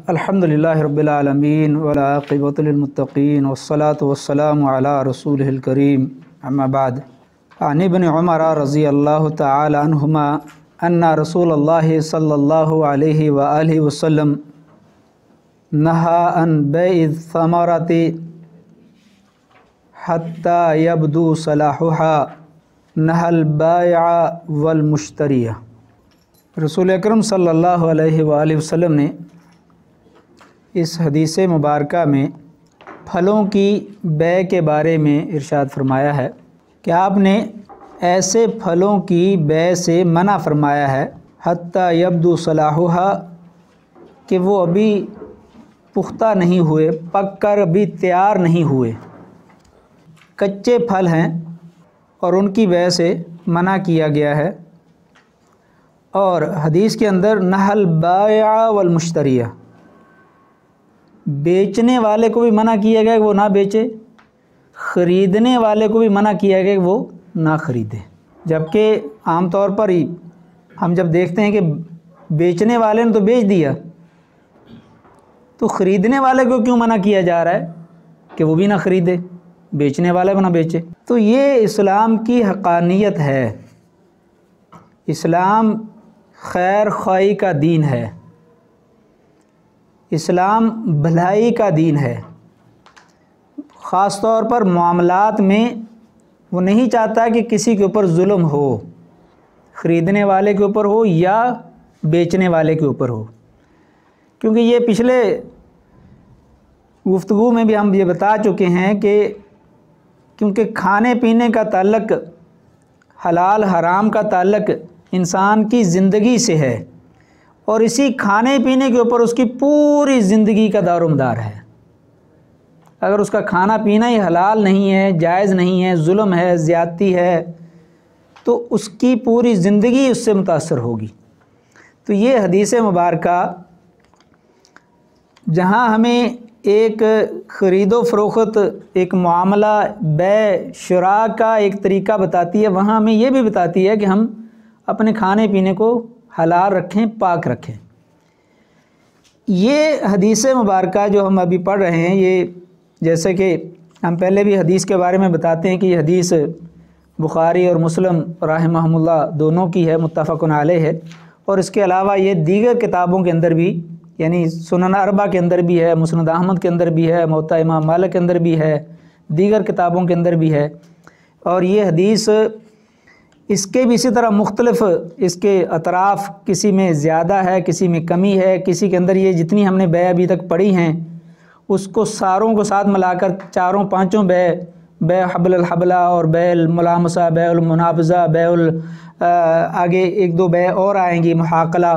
الحمدللہ رب العالمین والعاقبۃ للمتقین والصلاة والسلام علی رسولہ الکریم اما بعد عن ابن عمر رضی اللہ تعالی عنہما ان رسول اللہ صلی اللہ علیہ وآلہ وسلم نہا عن بیع الثمرۃ حتی یبدو صلاحها نہا البائع والمشتری۔ رسول اکرم صلی اللہ علیہ وآلہ وسلم نے اس حدیث مبارکہ میں پھلوں کی بیع کے بارے میں ارشاد فرمایا ہے کہ آپ نے ایسے پھلوں کی بیع سے منع فرمایا ہے حتی یبدو صلاحها کہ وہ ابھی پختہ نہیں ہوئے، پک کر ابھی تیار نہیں ہوئے، کچے پھل ہیں اور ان کی بیع سے منع کیا گیا ہے۔ اور حدیث کے اندر نہى البائع والمشتری، بیچنے والے کو بھی منع کیا گیا کہ وہ نہ بیچے، خریدنے والے کو بھی منع کیا گیا کہ وہ نہ خریدے۔ جبکہ عام طور پر ہی ہم جب دیکھتے ہیں کہ بیچنے والے نے تو بیچ دیا، تو خریدنے والے کو کیوں منع کیا جا رہا ہے کہ وہ بھی نہ خریدے، بیچنے والے بھی نہ بیچے؟ تو یہ اسلام کی حقانیت ہے۔ اسلام خیر خواہی کا دین ہے، اسلام بھلائی کا دین ہے۔ خاص طور پر معاملات میں وہ نہیں چاہتا کہ کسی کے اوپر ظلم ہو، خریدنے والے کے اوپر ہو یا بیچنے والے کے اوپر ہو، کیونکہ یہ پچھلے گفتگو میں بھی ہم یہ بتا چکے ہیں کہ کیونکہ کھانے پینے کا تعلق، حلال حرام کا تعلق انسان کی زندگی سے ہے، اور اسی کھانے پینے کے اوپر اس کی پوری زندگی کا دار و مدار ہے۔ اگر اس کا کھانا پینا ہی حلال نہیں ہے، جائز نہیں ہے، ظلم ہے، زیادتی ہے، تو اس کی پوری زندگی اس سے متاثر ہوگی۔ تو یہ حدیث مبارکہ جہاں ہمیں ایک خرید و فروخت، ایک معاملہ بیع شراء کا ایک طریقہ بتاتی ہے، وہاں ہمیں یہ بھی بتاتی ہے کہ ہم اپنے کھانے پینے کو حلال رکھیں، پاک رکھیں۔ یہ حدیث مبارکہ جو ہم ابھی پڑھ رہے ہیں، یہ جیسے کہ ہم پہلے بھی حدیث کے بارے میں بتاتے ہیں کہ یہ حدیث بخاری اور مسلم رحمہم اللہ دونوں کی ہے، متفق علیہ ہے، اور اس کے علاوہ یہ دیگر کتابوں کے اندر بھی، یعنی سنن اربعہ کے اندر بھی ہے، مسند احمد کے اندر بھی ہے، موطا امام مالک کے اندر بھی ہے، دیگر کتابوں کے اندر بھی ہے۔ اور یہ حدیث اس کے بھی اسی طرح مختلف اس کے اطراف، کسی میں زیادہ ہے، کسی میں کمی ہے، کسی کے اندر یہ جتنی ہم نے بیع ابھی تک پڑھی ہیں اس کو ساروں کو ساتھ ملا کر چاروں پانچوں بیع حبل الحبلہ اور بیع الملامسہ، بیع المنابذہ، آگے ایک دو بیع اور آئیں گی، محاقلہ،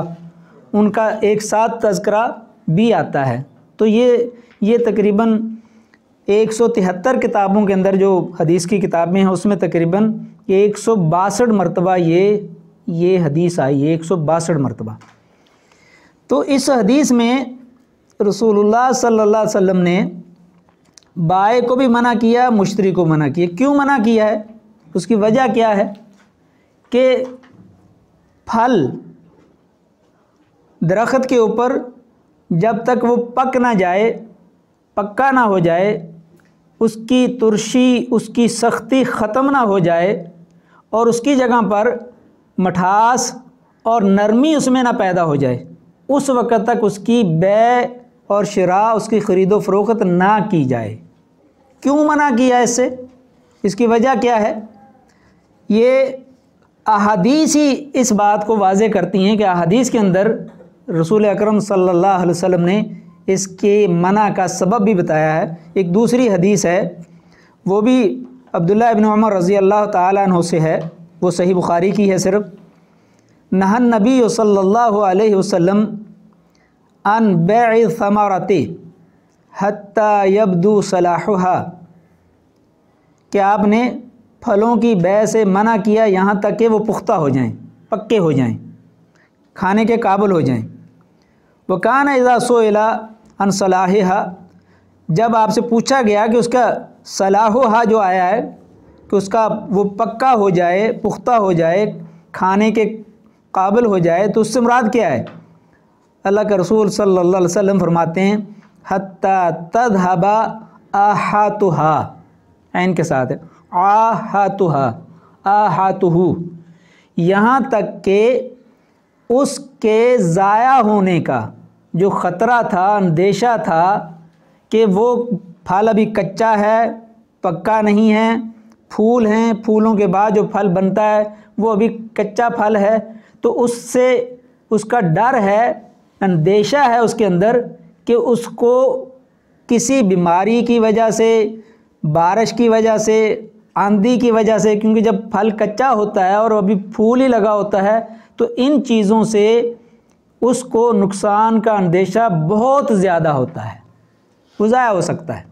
ان کا ایک ساتھ تذکرہ بھی آتا ہے۔ تو یہ تقریباً 173 کتابوں کے اندر جو حدیث کی کتابیں ہیں اس میں تقریباً 162 مرتبہ یہ حدیث آئی ہے، 162 مرتبہ۔ تو اس حدیث میں رسول اللہ صلی اللہ علیہ وسلم نے بائع کو بھی منع کیا، مشتری کو منع کیا۔ کیوں منع کیا ہے؟ اس کی وجہ کیا ہے کہ پھل درخت کے اوپر جب تک وہ پک نہ جائے، پکا نہ ہو جائے، اس کی ترشی، اس کی سختی ختم نہ ہو جائے اور اس کی جگہ پر مٹھاس اور نرمی اس میں نہ پیدا ہو جائے، اس وقت تک اس کی بیع اور شراء، اس کی خرید و فروخت نہ کی جائے۔ کیوں منع کیا اس سے؟ اس کی وجہ کیا ہے؟ یہ احادیث ہی اس بات کو واضح کرتی ہیں کہ احادیث کے اندر رسول اکرم صلی اللہ علیہ وسلم نے اس کے منع کا سبب بھی بتایا ہے۔ ایک دوسری حدیث ہے، وہ بھی عبداللہ ابن عمر رضی اللہ تعالیٰ عنہ سے ہے، وہ صحیح بخاری کی ہے صرف۔ نہى النبی صلی اللہ علیہ وسلم عن بیع الثمرۃ حتی یبدو صلاحها، کہ آپ نے پھلوں کی بیع سے منع کیا یہاں تک کہ وہ پختہ ہو جائیں، پکے ہو جائیں، کھانے کے قابل ہو جائیں۔ وکان اذا سئل عن صلاحها، جب آپ سے پوچھا گیا کہ اس کا صلاحها جو آیا ہے کہ اس کا وہ پکا ہو جائے، پختہ ہو جائے، کھانے کے قابل ہو جائے، تو اس سے مراد کیا ہے؟ اللہ کے رسول صلی اللہ علیہ وسلم فرماتے ہیں حتیٰ تذہب آحاتها، عین کے ساتھ ہے، آحاتها آحاتہ، یہاں تک کہ اس کے ضائع ہونے کا جو خطرہ تھا، اندیشہ تھا کہ وہ پھل ابھی کچا ہے، پکا نہیں ہے، پھول ہیں، پھولوں کے بعد جو پھل بنتا ہے وہ ابھی کچا پھل ہے، تو اس سے اس کا ڈر ہے، اندیشہ ہے اس کے اندر کہ اس کو کسی بیماری کی وجہ سے، بارش کی وجہ سے، آندھی کی وجہ سے، کیونکہ جب پھل کچا ہوتا ہے اور ابھی پھول ہی لگا ہوتا ہے تو ان چیزوں سے اس کو نقصان کا اندیشہ بہت زیادہ ہوتا ہے، وہ ضائع ہو سکتا ہے۔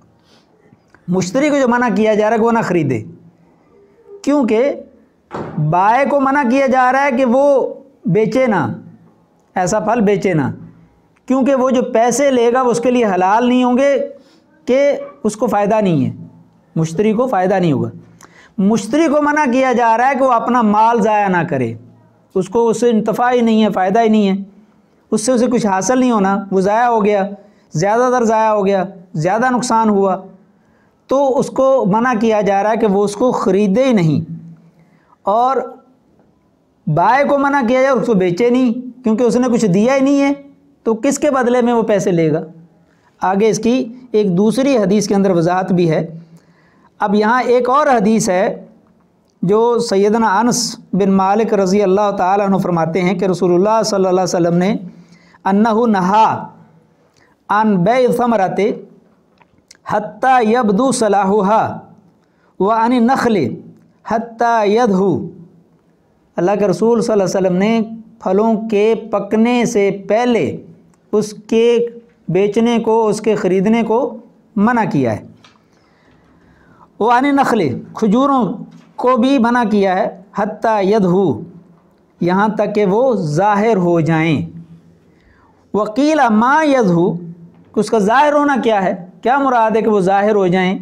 مشتری کو جو منع کیا جا رہا ہے کہ وہ نہ خریدے، کیونکہ بائع کو منع کیا جا رہا ہے کہ وہ بیچے نہ، ایسا پھل بیچے نہ، کیونکہ وہ جو پیسے لے گا وہ اس کے لیے حلال نہیں ہوں گے، کہ اس کو فائدہ نہیں ہے، مشتری کو فائدہ نہیں ہوگا۔ مشتری کو منع کیا جا رہا ہے کہ وہ اپنا مال ضائع نہ کرے، اس کو اس سے انتفاع ہی نہیں ہے، فائدہ ہی نہیں ہے، اس سے اسے کچھ حاصل نہیں ہونا، وہ ضائع ہو گیا، زیادہ تر ضائع ہو گیا، زیادہ نقصان ہوا، تو اس کو منع کیا جا رہا ہے کہ وہ اس کو خریدے ہی نہیں، اور بائع کو منع کیا جائے اس کو بیچے نہیں، کیونکہ اس نے کچھ دیا ہی نہیں ہے، تو کس کے بدلے میں وہ پیسے لے گا۔ آگے اس کی ایک دوسری حدیث کے اندر وضاحت بھی ہے۔ اب یہاں ایک اور حدیث ہے جو سیدنا انس بن مالک رضی اللہ تعالیٰ عنہ فرماتے ہیں کہ رسول اللہ صلی اللہ علیہ وسلم نے انہ نہا عن بیع الثمرۃ حتیٰ یبدو صلاحها وعن النخل حتیٰ یدھو، اللہ کے رسول صلی اللہ علیہ وسلم نے پھلوں کے پکنے سے پہلے اس کے بیچنے کو، اس کے خریدنے کو منع کیا ہے۔ وعن النخل، کھجوروں کو بھی منع کیا ہے، حتیٰ یدھو، یہاں تک کہ وہ ظاہر ہو جائیں۔ وقیل ما یدھو، اس کا ظاہر ہونا کیا ہے، کیا مراد ہے کہ وہ ظاہر ہو جائیں؟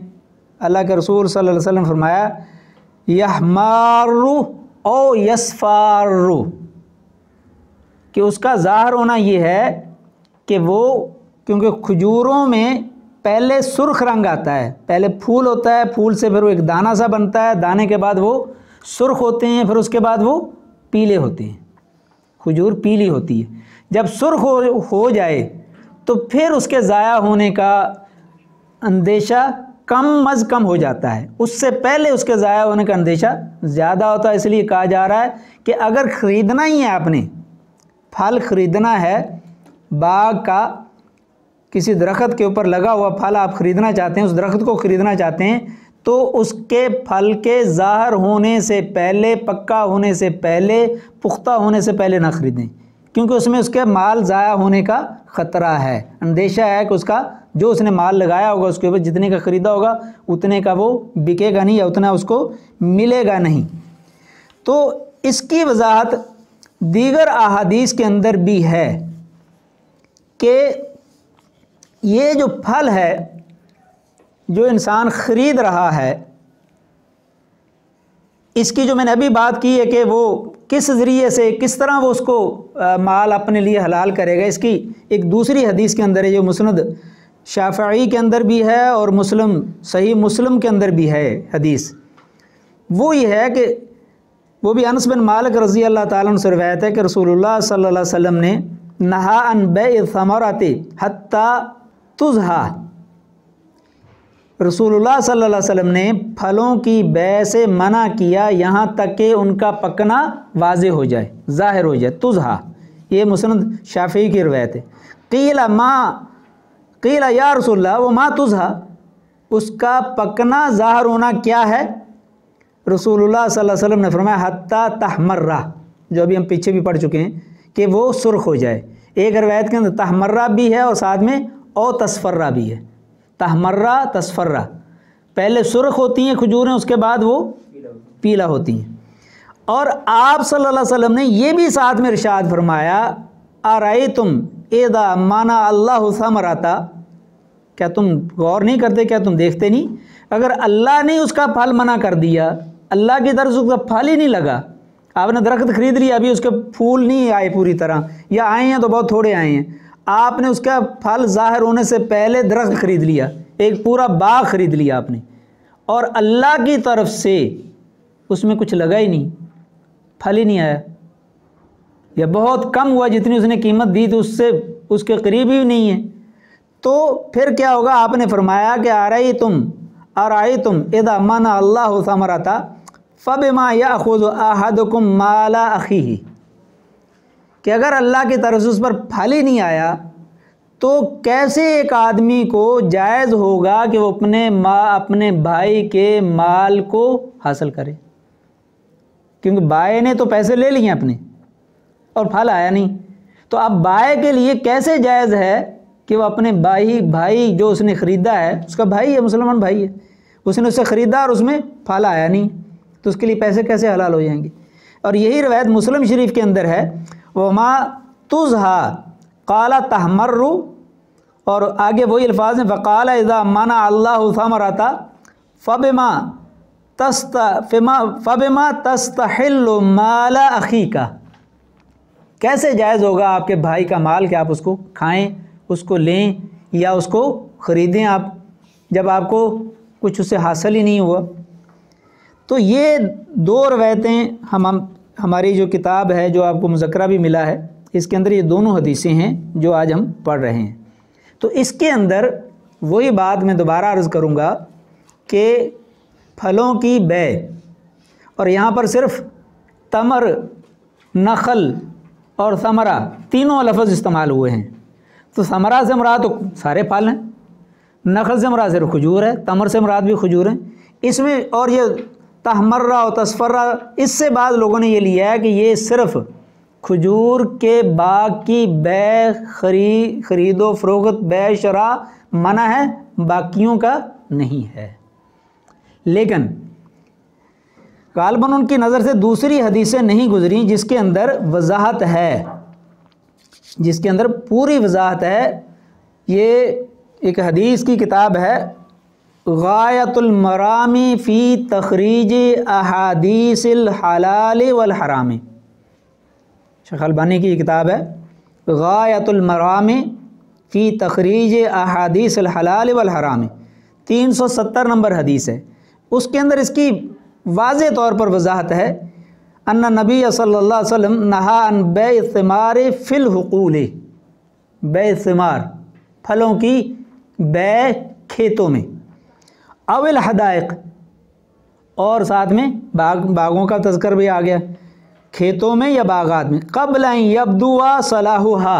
اللہ کے رسول صلی اللہ علیہ وسلم فرمایا یحمار او یصفار، کہ اس کا ظاہر ہونا یہ ہے کہ وہ، کیونکہ کھجوروں میں پہلے سرخ رنگ آتا ہے، پہلے پھول ہوتا ہے، پھول سے پھر وہ ایک دانہ سا بنتا ہے، دانے کے بعد وہ سرخ ہوتے ہیں، پھر اس کے بعد وہ پیلے ہوتے ہیں، کھجور پیلی ہوتی ہے۔ جب سرخ ہو جائے تو پھر اس کے ضائع ہونے کا اندیشہ کم از کم ہو جاتا ہے، اس سے پہلے اس کے ضائع ہونے کا اندیشہ زیادہ ہوتا ہے۔ اس لیے کہا جا رہا ہے کہ اگر خریدنا ہی ہے، آپ نے پھل خریدنا ہے، باغ کا کسی درخت کے اوپر لگا ہوا پھل آپ خریدنا چاہتے ہیں، اس درخت کو خریدنا چاہتے ہیں، تو اس کے پھل کے ظاہر ہونے سے پہلے، پکا ہونے سے پہلے، پختہ ہونے سے پہلے نہ خریدیں، کیونکہ اس میں اس کے مال ضائع ہونے کا خطرہ ہے، اندیشہ ہے کہ اس کا جو اس نے مال لگایا ہوگا اس کے اوپر، جتنے کا خریدا ہوگا اتنے کا وہ بکے گا نہیں، یا اتنا اس کو ملے گا نہیں۔ تو اس کی وضاحت دیگر احادیث کے اندر بھی ہے کہ یہ جو پھل ہے جو انسان خرید رہا ہے، اس کی جو میں نے ابھی بات کی ہے کہ وہ کس ذریعے سے، کس طرح وہ اس کو مال اپنے لیے حلال کرے گا، اس کی ایک دوسری حدیث کے اندر ہے جو مسند شافعی کے اندر بھی ہے اور مسلم، صحیح مسلم کے اندر بھی ہے حدیث، وہ یہ ہے کہ وہ بھی انس بن مالک رضی اللہ تعالیٰ عنہ سے روایت ہے کہ رسول اللہ صلی اللہ علیہ وسلم نے نہا عن بیع الثمرۃ حتیٰ تزہا، رسول اللہ صلی اللہ علیہ وسلم نے پھلوں کی بیع سے منع کیا یہاں تک کہ ان کا پکنا واضح ہو جائے، ظاہر ہو جائے، تزہا، یہ مسند شافعی کی روایت ہے۔ قیل یا رسول اللہ وما تزہا، اس کا پکنا ظاہر ہونا کیا ہے؟ رسول اللہ صلی اللہ علیہ وسلم نے فرمایا حتیٰ تحمرہ، جو ابھی ہم پیچھے بھی پڑھ چکے ہیں کہ وہ سرخ ہو جائے۔ ایک روایت کے اندر تحمرہ بھی ہے اور ساتھ میں او تصفرہ بھی ہے، تحمرہ تصفرہ، پہلے سرخ ہوتی ہیں کھجوریں، اس کے بعد وہ پیلا ہوتی ہیں۔ اور آپ صلی اللہ علیہ وسلم نے یہ بھی ساتھ میں ارشاد فرمایا ارأیتم اذا منع اللہ ثمرۃ، کیا تم غور نہیں کرتے، کیا تم دیکھتے نہیں، اگر اللہ نے اس کا پھل منع کر دیا، اللہ کی طرف سے اس کا پھل ہی نہیں لگا، آپ نے درخت خرید لیا، ابھی اس کے پھول نہیں آئے پوری طرح، یا آئے ہیں تو بہت تھوڑے آئے ہیں، آپ نے اس کا پھل ظاہر ہونے سے پہلے درخت خرید لیا، ایک پورا باغ خرید لیا آپ نے، اور اللہ کی طرف سے اس میں کچھ لگا ہی نہیں، پھل ہی نہیں آیا، یا بہت کم ہوا، جتنی اس نے قیمت دی تھی اس سے اس کے قریب ہی نہیں ہے، تو پھر کیا ہوگا؟ آپ نے فرمایا کہ ارائیتم اذا منع اللہ ثمرۃ فبما یأخذ احدکم مال اخیہ، کہ اگر اللہ کی طرف سے اس پر پھل ہی نہیں آیا تو کیسے ایک آدمی کو جائز ہوگا کہ وہ اپنے بھائی کے مال کو حاصل کرے؟ کیونکہ بھائی نے تو پیسے لے لیے اپنے اور پھل آیا نہیں، تو اب بھائی کے لیے کیسے جائز ہے کہ وہ اپنے بھائی جو اس نے خریدا ہے، اس کا بھائی ہے، مسلمان بھائی ہے، اس نے اسے خریدا اور اس میں پھل آیا نہیں، تو اس کے لیے پیسے کیسے حلال ہو جائیں گے؟ اور یہی روایت مسلم شریف کے اندر ہے، وما تزہا قال تحمر، اور آگے وہی الفاظ ہیں، فقال اذا منع اللہ ثمرۃ فبما تستحل مال اخیک، کیسے جائز ہوگا آپ کے بھائی کا مال کہ آپ اس کو کھائیں، اس کو لیں یا اس کو خریدیں آپ، جب آپ کو کچھ اس سے حاصل ہی نہیں ہوا؟ تو یہ دو روایتیں ہماری جو کتاب ہے، جو آپ کو مذکرہ بھی ملا ہے، اس کے اندر یہ دونوں حدیثیں ہیں جو آج ہم پڑھ رہے ہیں۔ تو اس کے اندر وہی بات میں دوبارہ عرض کروں گا کہ پھلوں کی بے، اور یہاں پر صرف تمر، نخل اور ثمرہ تینوں لفظ استعمال ہوئے ہیں، تو ثمرہ سے مراد تو سارے پھل ہیں، نخل سے مراد صرف کھجور ہے، تمر سے مراد بھی کھجور ہیں، اس میں اور یہ تحمرہ اور تصفرہ، اس سے بعض لوگوں نے یہ لیا ہے کہ یہ صرف کھجور کے باغ کی بے، خرید و فروخت، بے شراء منع ہے، باقیوں کا نہیں ہے۔ لیکن غالباً ان کی نظر سے دوسری حدیثیں نہیں گزری جس کے اندر وضاحت ہے، جس کے اندر پوری وضاحت ہے۔ یہ ایک حدیث کی کتاب ہے، غایۃ المرامی فی تخریج احادیث الحلال والحرام، شیخ البانی کی کتاب ہے غایۃ المرامی فی تخریج احادیث الحلال والحرام، 370 نمبر حدیث ہے۔ اس کے اندر اس کی واضح طور پر وضاحت ہے، ان نبی صلی اللہ علیہ وسلم نہا عن بیع الثمار فی الحقول، بیع الثمار پھلوں کی بے کھیتوں میں، او الحدائق، اور ساتھ میں باغوں کا تذکر بھی آ گیا، کھیتوں میں یا باغات میں، قبل ان یبدو صلاحھا،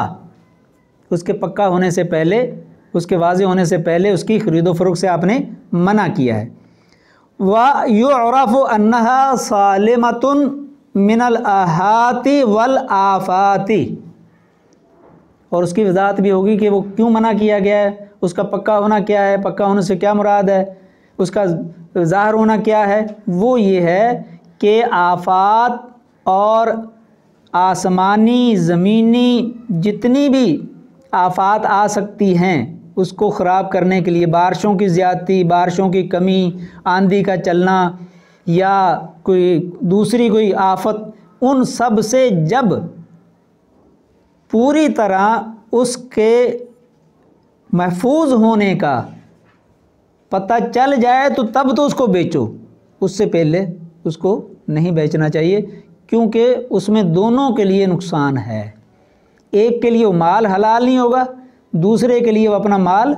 اس کے پکا ہونے سے پہلے، اس کے واضح ہونے سے پہلے اس کی خرید و فروخت سے آپ نے منع کیا ہے۔ وَيُعْرَفُ أَنَّهَا صَالِمَةٌ مِنَ الْآحَاتِ وَالْآفَاتِ، اور اس کی وضاحت بھی ہوگی کہ وہ کیوں منع کیا گیا ہے، اس کا پکا ہونا کیا ہے، پکا ہونے سے کیا مراد ہے، اس کا ظاہر ہونا کیا ہے۔ وہ یہ ہے کہ آفات اور آسمانی زمینی جتنی بھی آفات آ سکتی ہیں اس کو خراب کرنے کے لیے، بارشوں کی زیادتی، بارشوں کی کمی، آندھی کا چلنا یا کوئی دوسری کوئی آفت، ان سب سے جب پوری طرح اس کے محفوظ ہونے کا پتہ چل جائے تو تب تو اس کو بیچو، اس سے پہلے اس کو نہیں بیچنا چاہیے، کیونکہ اس میں دونوں کے لیے نقصان ہے۔ ایک کے لیے وہ مال حلال نہیں ہوگا، دوسرے کے لیے وہ اپنا مال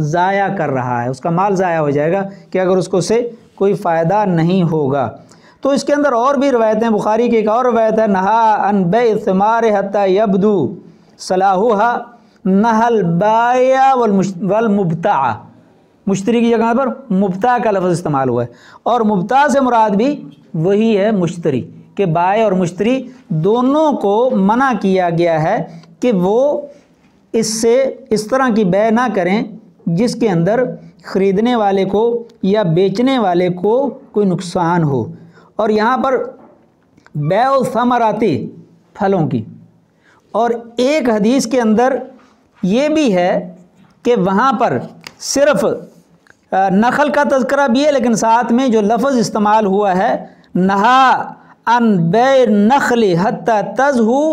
ضائع کر رہا ہے، اس کا مال ضائع ہو جائے گا کہ اگر اس کو سے کوئی فائدہ نہیں ہوگا۔ تو اس کے اندر اور بھی روایتیں، بخاری کی ایک اور روایت ہے، نہا عن بیع الثمار حتی یبدو صلاحھا، نہى البائع والمبتاع، مشتری کی جگہ پر مبتاع کا لفظ استعمال ہوا ہے، اور مبتاع سے مراد بھی وہی ہے مشتری، کہ بائع اور مشتری دونوں کو منع کیا گیا ہے کہ وہ اس طرح کی بے نہ کریں جس کے اندر خریدنے والے کو یا بیچنے والے کو کوئی نقصان ہو۔ اور یہاں پر بیع الثمرات، پھلوں کی، اور ایک حدیث کے اندر یہ بھی ہے کہ وہاں پر صرف نخل کا تذکرہ بھی ہے، لیکن ساتھ میں جو لفظ استعمال ہوا ہے، نہا عن بیع النخل حتی تزہو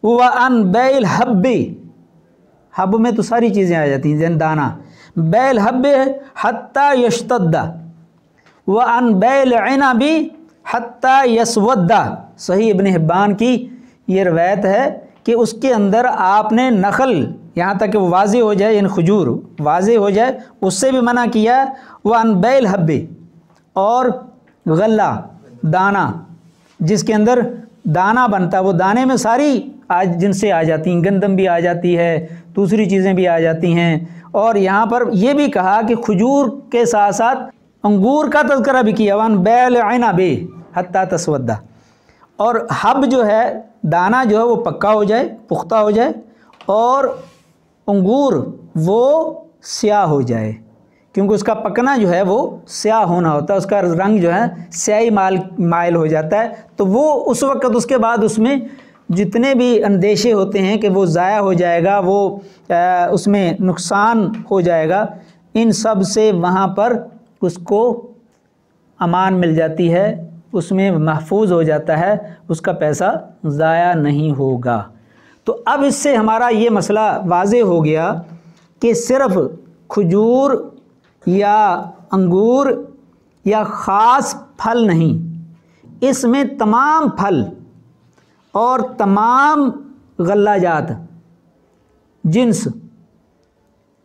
وعن بیع الحب، حب میں تو ساری چیزیں آ جاتی ہیں، جن دانا، بیل حب حتی یشتد وعن بیل عنب حتی یسود، صحیح ابن حبان کی یہ روایت ہے کہ اس کے اندر آپ نے نخل یہاں تک کہ وہ واضح ہو جائے، یعنی کھجور واضح ہو جائے، اس سے بھی منع کیا، وعن بیل حب، اور غلہ دانہ جس کے اندر دانہ بنتا، وہ دانے میں ساری جن سے آ جاتی ہیں، گندم بھی آ جاتی ہے، دوسری چیزیں بھی آ جاتی ہیں، اور یہاں پر یہ بھی کہا کہ کھجور کے ساتھ ساتھ انگور کا تذکرہ بھی کیا، وان بیل عنب حتی تسود، اور حب جو ہے دانہ جو ہے وہ پکا ہو جائے، پختہ ہو جائے، اور انگور وہ سیاہ ہو جائے، کیونکہ اس کا پکنا جو ہے وہ سیاہ ہونا ہوتا ہے، اس کا رنگ جو ہے سیاہی مائل ہو جاتا ہے، تو وہ اس وقت اس کے بعد اس میں جتنے بھی اندیشے ہوتے ہیں کہ وہ ضائع ہو جائے گا، وہ اس میں نقصان ہو جائے گا، ان سب سے وہاں پر اس کو امان مل جاتی ہے، اس میں محفوظ ہو جاتا ہے، اس کا پیسہ ضائع نہیں ہوگا۔ تو اب اس سے ہمارا یہ مسئلہ واضح ہو گیا کہ صرف کھجور یا انگور یا خاص پھل نہیں، اس میں تمام پھل اور تمام غلہ جات جنس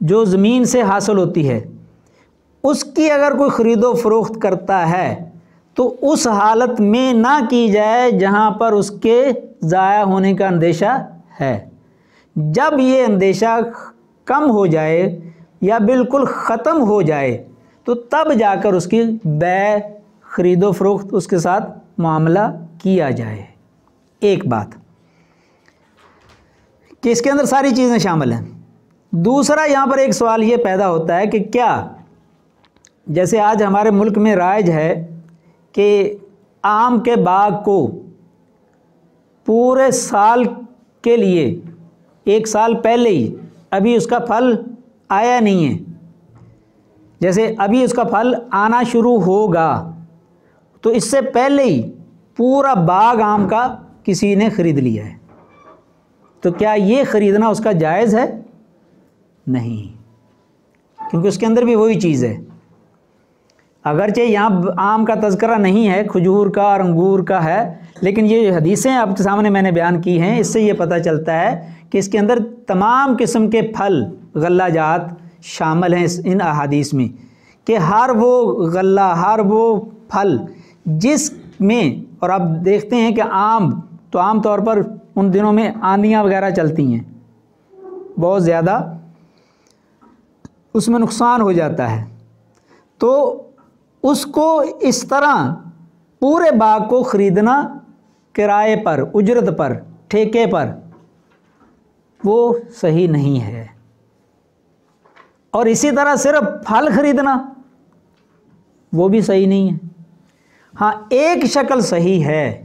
جو زمین سے حاصل ہوتی ہے، اس کی اگر کوئی خرید و فروخت کرتا ہے تو اس حالت میں نہ کی جائے جہاں پر اس کے ضائع ہونے کا اندیشہ ہے۔ جب یہ اندیشہ کم ہو جائے یا بالکل ختم ہو جائے تو تب جا کر اس کی بیع، خرید و فروخت، اس کے ساتھ معاملہ کیا جائے۔ ایک بات کہ اس کے اندر ساری چیزیں شامل ہیں۔ دوسرا یہاں پر ایک سوال یہ پیدا ہوتا ہے کہ کیا جیسے آج ہمارے ملک میں رائج ہے کہ آم کے باغ کو پورے سال کے لیے ایک سال پہلے ہی، ابھی اس کا پھل آیا نہیں ہے، جیسے ابھی اس کا پھل آنا شروع ہوگا تو اس سے پہلے ہی پورا باغ آم کا کسی نے خرید لیا ہے، تو کیا یہ خریدنا اس کا جائز ہے؟ نہیں، کیونکہ اس کے اندر بھی وہی چیز ہے۔ اگرچہ یہاں آم کا تذکرہ نہیں ہے، کھجور کا اور انگور کا ہے، لیکن یہ حدیثیں آپ کے سامنے میں نے بیان کی ہیں، اس سے یہ پتہ چلتا ہے کہ اس کے اندر تمام قسم کے پھل، غلہ جات شامل ہیں ان احادیث میں، کہ ہر وہ غلہ، ہر وہ پھل جس میں، اور آپ دیکھتے ہیں کہ آم تو عام طور پر ان دنوں میں آندیاں وغیرہ چلتی ہیں بہت زیادہ، اس میں نقصان ہو جاتا ہے، تو اس کو اس طرح پورے باغ کو خریدنا کرائے پر، اجرت پر، ٹھیکے پر، وہ صحیح نہیں ہے۔ اور اسی طرح صرف پھل خریدنا وہ بھی صحیح نہیں ہے۔ ہاں ایک شکل صحیح ہے،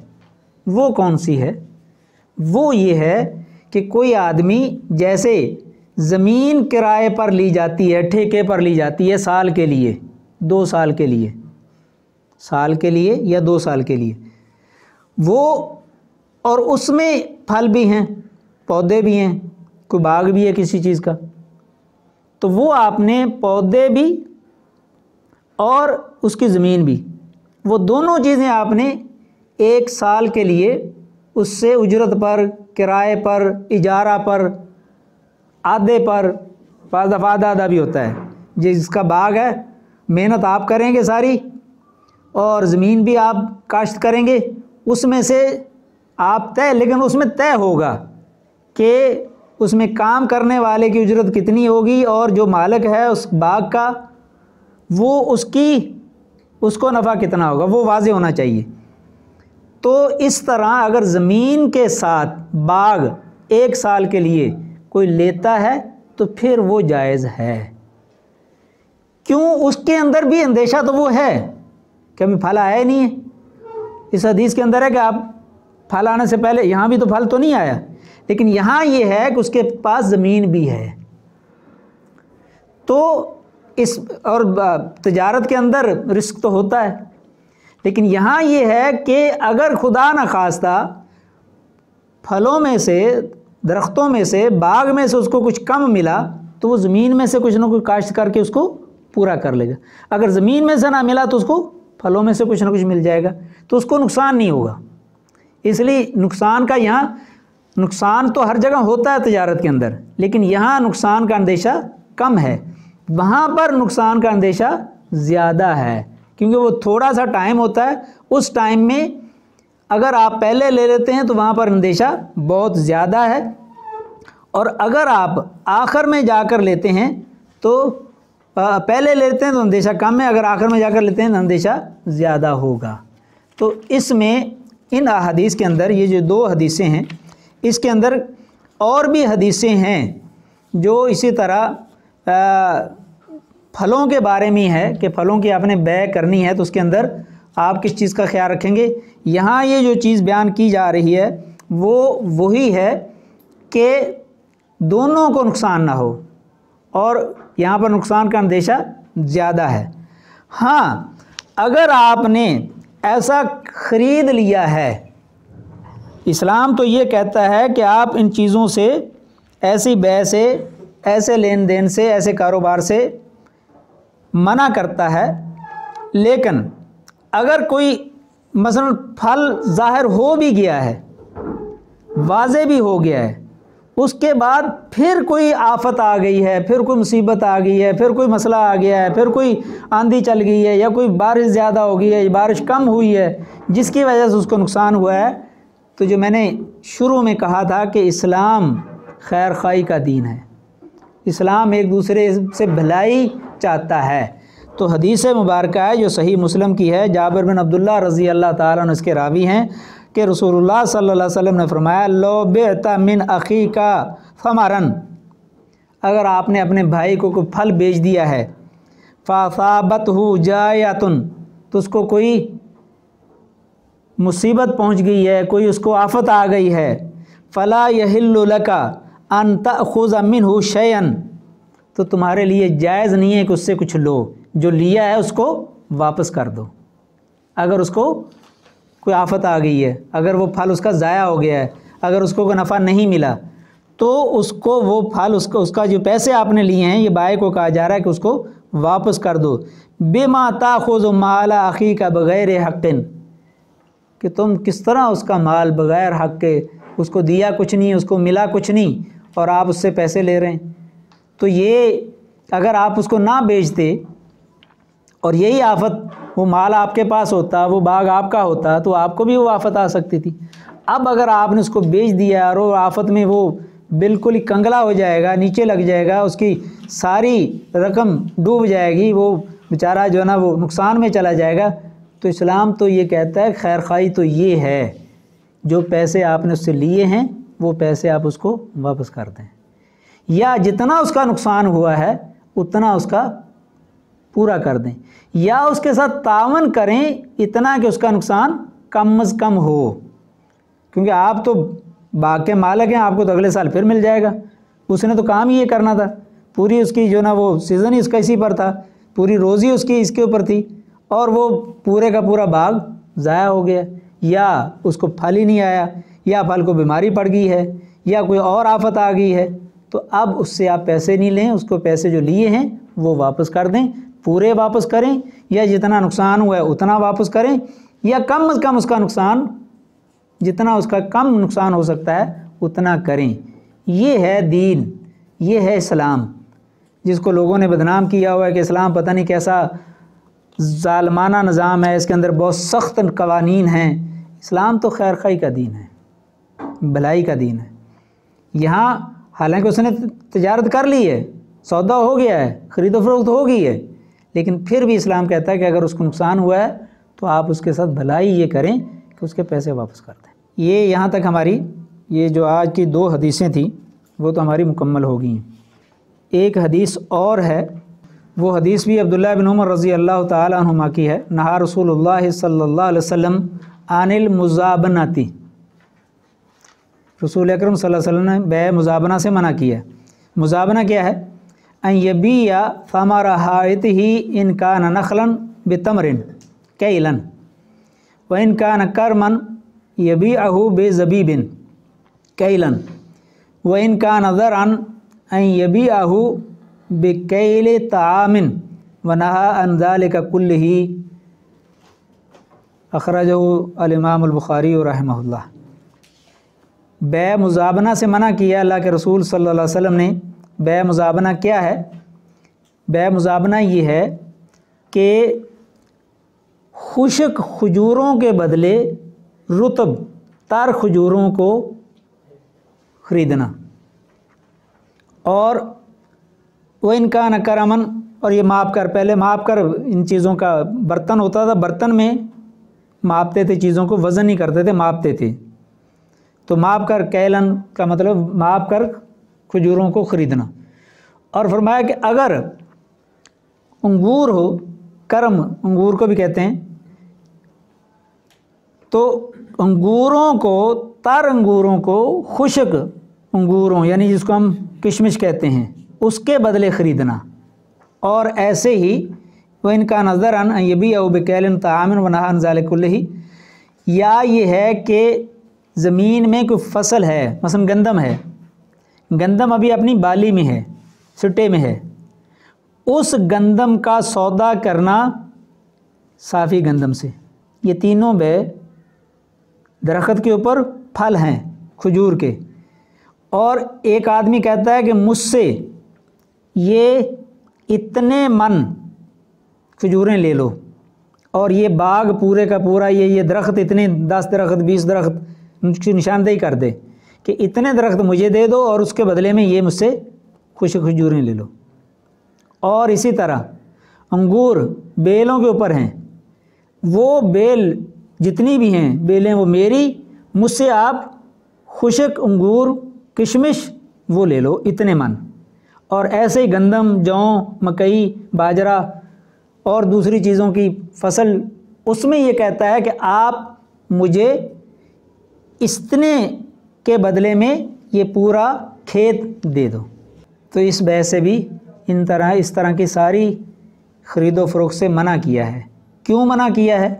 وہ کون سی ہے؟ وہ یہ ہے کہ کوئی آدمی جیسے زمین کرائے پر لی جاتی ہے، ٹھیکے پر لی جاتی ہے سال کے لیے، 2 سال کے لیے، سال کے لیے یا 2 سال کے لیے، وہ اور اس میں پھل بھی ہیں، پودے بھی ہیں، کوئی باغ بھی ہے کسی چیز کا، تو وہ آپ نے پودے بھی اور اس کی زمین بھی، وہ دونوں چیزیں آپ نے 1 سال کے لیے اس سے اجرت پر، کرائے پر، اجارہ پر، آدھے پر، بعض دفعہ آدھا بھی ہوتا ہے، جس کا باغ ہے محنت آپ کریں گے ساری اور زمین بھی آپ کاشت کریں گے، اس میں سے آپ لیکن اس میں طے ہوگا کہ اس میں کام کرنے والے کی اجرت کتنی ہوگی، اور جو مالک ہے اس باغ کا وہ اس کو نفع کتنا ہوگا، وہ واضح ہونا چاہیے۔ تو اس طرح اگر زمین کے ساتھ باغ 1 سال کے لیے کوئی لیتا ہے تو پھر وہ جائز ہے، کیوں؟ اس کے اندر بھی اندیشہ تو وہ ہے کہ ابھی پھل آیا ہی نہیں ہے، اس حدیث کے اندر ہے کہ آپ پھل آنے سے پہلے، یہاں بھی تو پھل تو نہیں آیا، لیکن یہاں یہ ہے کہ اس کے پاس زمین بھی ہے، تو اس اور تجارت کے اندر رزق تو ہوتا ہے، لیکن یہاں یہ ہے کہ اگر خدا نخواستہ پھلوں میں سے درختوں میں سے باغ میں سے اس کو کچھ کم ملا تو وہ زمین میں سے کچھ نہ کچھ کاشت کر کے اس کو پورا کر لے گا. اگر زمین میں سے نہ ملا تو اس کو پھلوں میں سے کچھ نہ کچھ مل جائے گا, تو اس کو نقصان نہیں ہوگا. اس لیے نقصان کا یہاں نقصان تو ہر جگہ ہوتا ہے تجارت کے اندر, لیکن یہاں نقصان کا اندیشہ کم ہے, وہاں پر نقصان کا اندیشہ زیادہ ہے, کیونکہ وہ تھوڑا سا ٹائم ہوتا ہے. اس ٹائم میں اگر آپ پہلے لے لیتے ہیں تو وہاں پر اندیشہ بہت زیادہ ہے, اور اگر آپ آخر میں جا کر لیتے ہیں تو پہلے لیتے ہیں تو اندیشہ کم ہے, اگر آخر میں جا کر لیتے ہیں تو اندیشہ زیادہ ہوگا. تو اس میں ان احادیث کے اندر یہ جو 2 حدیثیں ہیں, اس کے اندر اور بھی حدیثیں ہیں جو اسی طرح پھلوں کے بارے میں ہے کہ پھلوں کی آپ نے بیع کرنی ہے تو اس کے اندر آپ کس چیز کا خیال رکھیں گے. یہاں یہ جو چیز بیان کی جا رہی ہے وہ وہی ہے کہ دونوں کو نقصان نہ ہو, اور یہاں پر نقصان کا اندیشہ زیادہ ہے. ہاں اگر آپ نے ایسا خرید لیا ہے, اسلام تو یہ کہتا ہے کہ آپ ان چیزوں سے, ایسی بیع سے, ایسے لین دین سے, ایسے کاروبار سے منع کرتا ہے, لیکن اگر کوئی مثلا پھل ظاہر ہو بھی گیا ہے, واضح بھی ہو گیا ہے, اس کے بعد پھر کوئی آفت آ گئی ہے, پھر کوئی مصیبت آ گئی ہے, پھر کوئی مسئلہ آ گیا ہے, پھر کوئی آندھی چل گئی ہے, یا کوئی بارش زیادہ ہو گئی ہے, بارش کم ہوئی ہے, جس کی وجہ سے اس کو نقصان ہوا ہے, تو جو میں نے شروع میں کہا تھا کہ اسلام خیر خواہی کا دین ہے, اسلام ایک دوسرے سے بھلائی چاہتا ہے. تو حدیث مبارکہ ہے جو صحیح مسلم کی ہے, جابر بن عبداللہ رضی اللہ تعالیٰ عنہ اس کے راوی ہیں کہ رسول اللہ صلی اللہ علیہ وسلم نے فرمایا لو بعت من اخیک ثمرا, اگر آپ نے اپنے بھائی کو کوئی پھل بیچ دیا ہے, فاصابتہ جایۃ, تو اس کو کوئی مصیبت پہنچ گئی ہے, کوئی اس کو آفت آ گئی ہے, فلا یحل لک ان تأخذ منہ شیئا, تو تمہارے لیے جائز نہیں ہے کہ اس سے کچھ لو, جو لیا ہے اس کو واپس کر دو. اگر اس کو کوئی آفت آ گئی ہے, اگر وہ پھل اس کا ضائع ہو گیا ہے, اگر اس کو کوئی نفع نہیں ملا, تو اس کو وہ پھل اس کا جو پیسے آپ نے لیے ہیں, یہ بائع کو کہا جا رہا ہے کہ اس کو واپس کر دو. بما تاخذ مال اخیک بغیر حق, کہ تم کس طرح اس کا مال بغیر حق کے, اس کو دیا کچھ نہیں, اس کو ملا کچھ نہیں, اور آپ اس سے پیسے لے رہے ہیں. تو یہ اگر آپ اس کو نہ بیچتے اور یہی آفت, وہ مال آپ کے پاس ہوتا, وہ باغ آپ کا ہوتا, تو آپ کو بھی وہ آفت آ سکتی تھی. اب اگر آپ نے اس کو بیچ دیا اور وہ آفت میں وہ بالکل ہی کنگلا ہو جائے گا, نیچے لگ جائے گا, اس کی ساری رقم ڈوب جائے گی, وہ بیچارہ جو ہے نا وہ نقصان میں چلا جائے گا. تو اسلام تو یہ کہتا ہے خیر خواہی تو یہ ہے, جو پیسے آپ نے اس سے لیے ہیں وہ پیسے آپ اس کو واپس کر دیں, یا جتنا اس کا نقصان ہوا ہے اتنا اس کا پورا کر دیں, یا اس کے ساتھ تعاون کریں اتنا کہ اس کا نقصان کم از کم ہو. کیونکہ آپ تو باغ کے مالک ہیں, آپ کو تو اگلے سال پھر مل جائے گا, اس نے تو کام ہی یہ کرنا تھا, پوری اس کی جو نا وہ سیزن ہی اس کا اسی پر تھا, پوری روزی اس کی اس کے اوپر تھی, اور وہ پورے کا پورا باغ ضائع ہو گیا, یا اس کو پھل ہی نہیں آیا, یا پھل کو بیماری پڑ گئی ہے, یا کوئی اور آفت آ گئی ہے. تو اب اس سے آپ پیسے نہیں لیں, اس کو پیسے جو لیے ہیں وہ واپس کر دیں, پورے واپس کریں, یا جتنا نقصان ہوا ہے اتنا واپس کریں, یا کم از کم اس کا نقصان, جتنا اس کا کم نقصان ہو سکتا ہے اتنا کریں. یہ ہے دین, یہ ہے اسلام, جس کو لوگوں نے بدنام کیا ہوا ہے کہ اسلام پتہ نہیں کیسا ظالمانہ نظام ہے, اس کے اندر بہت سخت قوانین ہیں. اسلام تو خیر خواہی کا دین ہے, بھلائی کا دین ہے. یہاں حالانکہ اس نے تجارت کر لی ہے, سودا ہو گیا ہے, خرید و فروخت ہو گئی ہے, لیکن پھر بھی اسلام کہتا ہے کہ اگر اس کو نقصان ہوا ہے تو آپ اس کے ساتھ بھلائی یہ کریں کہ اس کے پیسے واپس کر دیں. یہ یہاں تک ہماری یہ جو آج کی 2 حدیثیں تھیں وہ تو ہماری مکمل ہو گئی ہیں. ایک حدیث اور ہے, وہ حدیث بھی عبداللہ بن عمر رضی اللہ تعالی عنہما کی ہے. نہا رسول اللہ صلی اللہ علیہ وسلم عن المزابنتی, رسول اکرم صلی اللہ علیہ وسلم نے بیع مزابنہ سے منع کیا ہے. مزابنہ کیا ہے؟ ان یبیع ثمر حائطہ ان کان نخلا بتمر کیلا وان کان کرما یبیعہ بزبیب کیلا. وَإِنْ كَانَ ذَرْعًا أَنْ يَبِيعَهُ بِكَيْلِ طَعَامٍ وَنَهَى عَنْ ذَلِكَ كُلِّهِ اخرجہ الامام البخاری رحمہ اللہ۔ بیع مزابنہ سے منع کیا اللہ کے رسول صلی اللہ علیہ وسلم نے۔ بیع مزابنہ کیا ہے؟ بیع مزابنہ یہ ہے کہ خشک کھجوروں کے بدلے رطب تر کھجوروں کو خریدنا، اور وَإِنْ كَانَ كَرَمًا، اور یہ ماپ کر، پہلے ماپ کر ان چیزوں کا برتن ہوتا تھا، برتن میں ماپتے تھے چیزوں کو، وزن نہیں کرتے تھے، ماپتے تھے، تو ماپ کر کیلن کا مطلب ماپ کر کھجوروں کو خریدنا۔ اور فرمایا کہ اگر انگور ہو، کرم انگور کو بھی کہتے ہیں، تو انگوروں کو، تر انگوروں کو خشک انگوروں یعنی جس کو ہم کشمش کہتے ہیں اس کے بدلے خریدنا۔ اور ایسے ہی وَإِنْ كَانَ ذَرْعًا أَنْ يَبِيعَهُ بِكَيْلٍ طَعَامٍ وَنَهَى عَنْ ذَلِكَ كُلِّهِ، یا یہ ہے کہ زمین میں کوئی فصل ہے، مثلا گندم ہے، گندم ابھی اپنی بالی میں ہے، سٹے میں ہے، اس گندم کا سودا کرنا صافی گندم سے، یہ تینوں بے درخت کے اوپر پھل ہیں کھجور کے، اور ایک آدمی کہتا ہے کہ مجھ سے یہ اتنے من کھجوریں لے لو، اور یہ باغ پورے کا پورا یہ درخت اتنے 10 درخت 20 درخت کی نشاندہی کر دے کہ اتنے درخت مجھے دے دو اور اس کے بدلے میں یہ مجھ سے خشک کھجوریں لے لو۔ اور اسی طرح انگور بیلوں کے اوپر ہیں، وہ بیل جتنی بھی ہیں بیلیں وہ میری، مجھ سے آپ خشک انگور کشمش وہ لے لو اتنے من۔ اور ایسے ہی گندم، جوں، مکئی، باجرہ اور دوسری چیزوں کی فصل، اس میں یہ کہتا ہے کہ آپ مجھے اتنے کے بدلے میں یہ پورا کھیت دے دو۔ تو اس بیع سے بھی اس طرح کی ساری خرید و فروخت سے منع کیا ہے۔ کیوں منع کیا ہے؟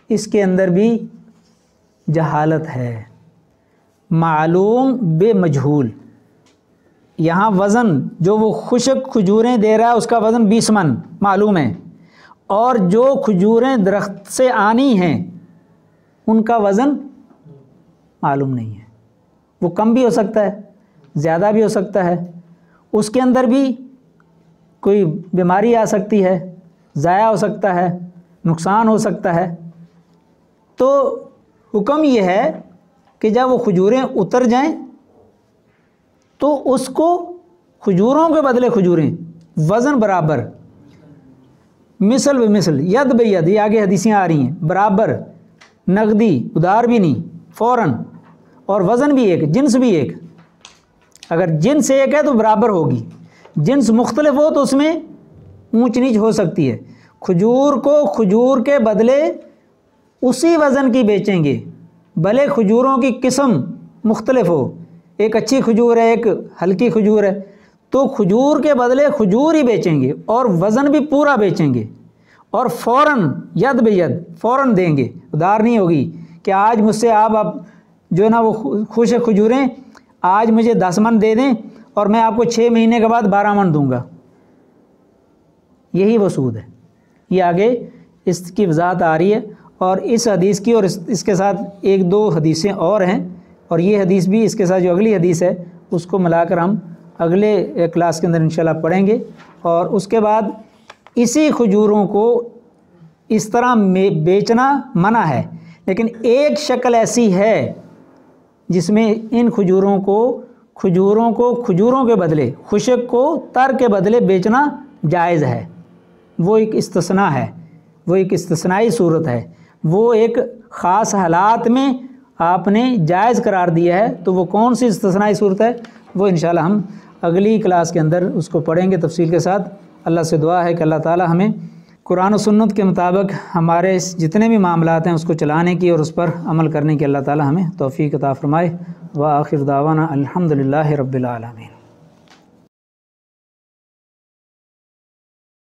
اس کے اندر بھی جہالت ہے، معلوم بے مجہول۔ یہاں وزن جو وہ خشک کھجوریں دے رہا ہے اس کا وزن 20 من معلوم ہے، اور جو کھجوریں درخت سے آنی ہیں ان کا وزن معلوم نہیں ہے، وہ کم بھی ہو سکتا ہے، زیادہ بھی ہو سکتا ہے، اس کے اندر بھی کوئی بیماری آ سکتی ہے، ضائع ہو سکتا ہے، نقصان ہو سکتا ہے۔ تو حکم یہ ہے کہ جب وہ کھجوریں اتر جائیں تو اس کو کھجوروں کے بدلے کھجوریں وزن برابر، مثل بمثل، ید بید، یہ آگے حدیثیں آ رہی ہیں، برابر، نقدی، ادھار بھی نہیں، فوراً، اور وزن بھی ایک، جنس بھی ایک۔ اگر جنس ایک ہے تو برابر ہوگی، جنس مختلف ہو تو اس میں اونچ نیچ ہو سکتی ہے۔ کھجور کو کھجور کے بدلے اسی وزن کی بیچیں گے، بھلے کھجوروں کی قسم مختلف ہو، ایک اچھی کھجور ہے ایک ہلکی کھجور ہے، تو کھجور کے بدلے کھجور ہی بیچیں گے اور وزن بھی پورا بیچیں گے، اور فوراً ید بید فوراً دیں گے، ادھار نہیں ہوگی کہ آج مجھ سے آپ اب جو ہے نا وہ خشک کھجوریں آج مجھے 10 من دے دیں اور میں آپ کو 6 مہینے کے بعد 12 من دوں گا، یہی وہ سود ہے۔ یہ آگے اس کی وضاحت آ رہی ہے، اور اس حدیث کی اور اس کے ساتھ 1-2 حدیثیں اور ہیں، اور یہ حدیث بھی اس کے ساتھ جو اگلی حدیث ہے اس کو ملا کر ہم اگلے کلاس کے اندر انشاءاللہ پڑھیں گے۔ اور اس کے بعد اسی کھجوروں کو اس طرح بیچنا منع ہے، لیکن ایک شکل ایسی ہے جس میں ان کھجوروں کو کھجوروں کے بدلے، خشک کو تر کے بدلے بیچنا جائز ہے، وہ ایک استثناء ہے، وہ ایک استثنائی صورت ہے، وہ ایک خاص حالات میں آپ نے جائز قرار دیا ہے۔ تو وہ کون سی استثنائی صورت ہے وہ انشاءاللہ ہم اگلی کلاس کے اندر اس کو پڑھیں گے تفصیل کے ساتھ۔ اللہ سے دعا ہے کہ اللہ تعالی ہمیں قرآن و سنت کے مطابق ہمارے جتنے بھی معاملات ہیں اس کو چلانے کی اور اس پر عمل کرنے کی اللہ تعالی ہمیں توفیق عطا فرمائے۔ وآخر دعوانا الحمدللہ رب العالمین۔